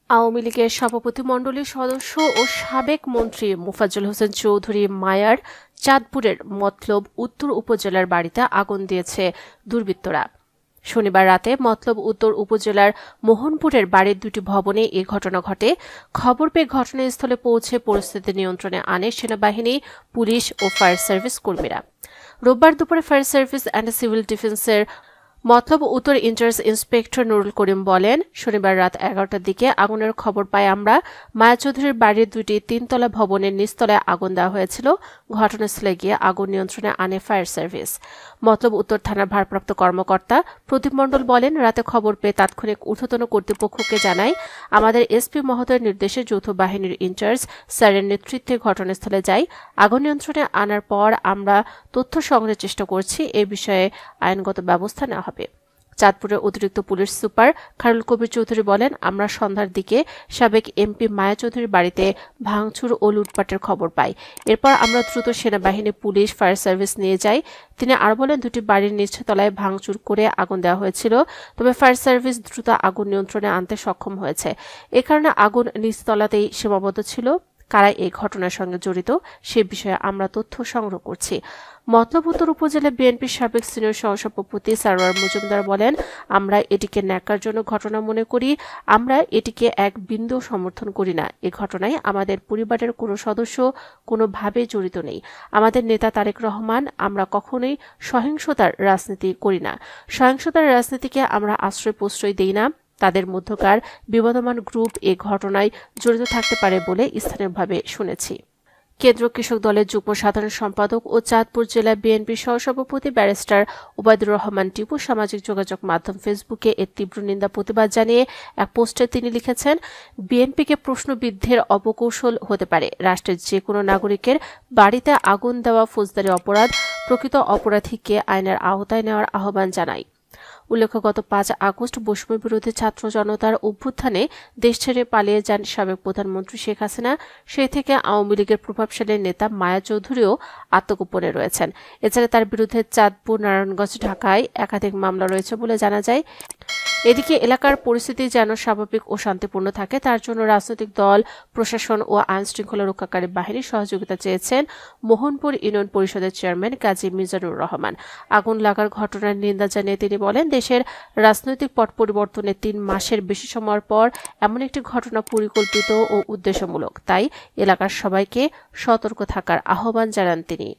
আওয়ামী লীগের সভাপতিমণ্ডলীর সদস্য ও সাবেক মন্ত্রী মোফাজ্জল হোসেন চৌধুরী মায়ার চাঁদপুরের মতলব উত্তর উপজেলার বাড়িতে আগুন দিয়েছে দুর্বৃত্তরা। শনিবার রাতে মতলব উত্তর উপজেলার মোহনপুরের বাড়ির দুটি ভবনে এ ঘটনা ঘটে। খবর পেয়ে ঘটনাস্থলে পৌঁছে পরিস্থিতি নিয়ন্ত্রণে আনে সেনাবাহিনী, পুলিশ ও ফায়ার সার্ভিস কর্মীরা। রোববার দুপুরে ফায়ার সার্ভিস অ্যান্ড সিভিল ডিফেন্সের মতলব উত্তর ইনচার্জ ইন্সপেক্টর নুরুল করিম বলেন, শনিবার রাত 11টার দিকে আগুনের খবর পাই আমরা। মায়া চৌধুরীর বাড়ির দুটি তিনতলা ভবনের নিচতলায় আগুন দেওয়া হয়েছিল। ঘটনাস্থলে গিয়ে আগুন নিয়ন্ত্রণে আনে ফায়ার সার্ভিস। মতলব উত্তর থানার ভারপ্রাপ্ত কর্মকর্তা প্রদীপ মণ্ডল বলেন, রাতে খবর পেয়ে তাৎক্ষণিক ঊর্ধ্বতন কর্তৃপক্ষকে জানাই। আমাদের এসপি মহোদয়ের নির্দেশে যৌথ বাহিনীর ইনচার্জ স্যারের নেতৃত্বে ঘটনাস্থলে যাই। আগুন নিয়ন্ত্রণে আনার পর আমরা তথ্য সংগ্রহের চেষ্টা করছি। এ বিষয়ে আইনগত ব্যবস্থা নেওয়া হবে। চাঁদপুরের অতিরিক্ত পুলিশ সুপার খায়রুল কবির চৌধুরী বলেন, আমরা সন্ধ্যার দিকে সাবেক এমপি মায়া চৌধুরীর বাড়িতে ভাঙচুর ও লুটপাটের খবর পাই। এরপর আমরা দ্রুত সেনাবাহিনী, পুলিশ, ফায়ার সার্ভিস নিয়ে যাই। তিনি আরও বলেন, দুটি বাড়ির নিচতলায় ভাঙচুর করে আগুন দেওয়া হয়েছিল, তবে ফায়ার সার্ভিস দ্রুত আগুন নিয়ন্ত্রণে আনতে সক্ষম হয়েছে। এ কারণে আগুন নিচতলাতেই সীমাবদ্ধ ছিল। কারা এই ঘটনার সঙ্গে জড়িত সে বিষয়ে আমরা তথ্য সংগ্রহ করছি। মতলব উত্তর উপজেলা বিএনপির সাবেক সিনিয়র সহসভাপতি সারওয়ার মজুমদার বলেন, আমরা এটিকে ন্যাক্কারজনক ঘটনা মনে করি। আমরা এটিকে এক বিন্দু সমর্থন করি না। এ ঘটনায় আমাদের পরিবারের কোনো সদস্য কোনোভাবে জড়িত নেই। আমাদের নেতা তারেক রহমান, আমরা কখনোই সহিংসতার রাজনীতি করি না। সহিংসতার রাজনীতিকে আমরা আশ্রয় প্রশ্রয় দেই না। তাদের মধ্যকার বিবদমান গ্রুপ এ ঘটনায় জড়িত থাকতে পারে বলে স্থানীয়ভাবে শুনেছি। কেন্দ্রীয় কৃষক দলের যুগ্ম সাধারণ সম্পাদক ও চাঁদপুর জেলা বিএনপির সহসভাপতি ব্যারিস্টার ওবায়দুর রহমান টিপু সামাজিক যোগাযোগ মাধ্যম ফেসবুকে এর তীব্র নিন্দা প্রতিবাদ জানিয়ে এক পোস্টে তিনি লিখেছেন, বিএনপিকে প্রশ্নবিদ্ধের অপকৌশল হতে পারে। রাষ্ট্রের যে কোনো নাগরিকের বাড়িতে আগুন দেওয়া ফৌজদারি অপরাধ। প্রকৃত অপরাধীকে আইনের আওতায় নেওয়ার আহ্বান জানাই। উল্লেখ্য, গত 5 আগস্ট বৈষম্য বিরোধী ছাত্র জনতার অভ্যুত্থানে দেশ ছেড়ে পালিয়ে যান সাবেক প্রধানমন্ত্রী শেখ হাসিনা। সেই থেকে আওয়ামী লীগের প্রভাবশালী নেতা মায়া চৌধুরীও আত্মগোপনে রয়েছেন। এছাড়া তার বিরুদ্ধে চাঁদপুর, নারায়ণগঞ্জ, ঢাকায় একাধিক মামলা রয়েছে বলে জানা যায়। এদিকে এলাকার পরিস্থিতি যেন স্বাভাবিক ও শান্তিপূর্ণ থাকে, তার জন্য রাজনৈতিক দল, প্রশাসন ও আইন শৃঙ্খলা রক্ষাকারী বাহিনীর সহযোগিতা চেয়েছেন মোহনপুর ইউনিয়ন পরিষদের চেয়ারম্যান কাজী মিজানুর রহমান। আগুন লাগার ঘটনার নিন্দা জানিয়ে তিনি বলেন, দেশের রাজনৈতিক পট পরিবর্তনের 3 মাসের বেশি সময়ের পর এমন একটি ঘটনা পরিকল্পিত ও উদ্দেশ্যমূলক। তাই এলাকার সবাইকে সতর্ক থাকার আহ্বান জানান তিনি।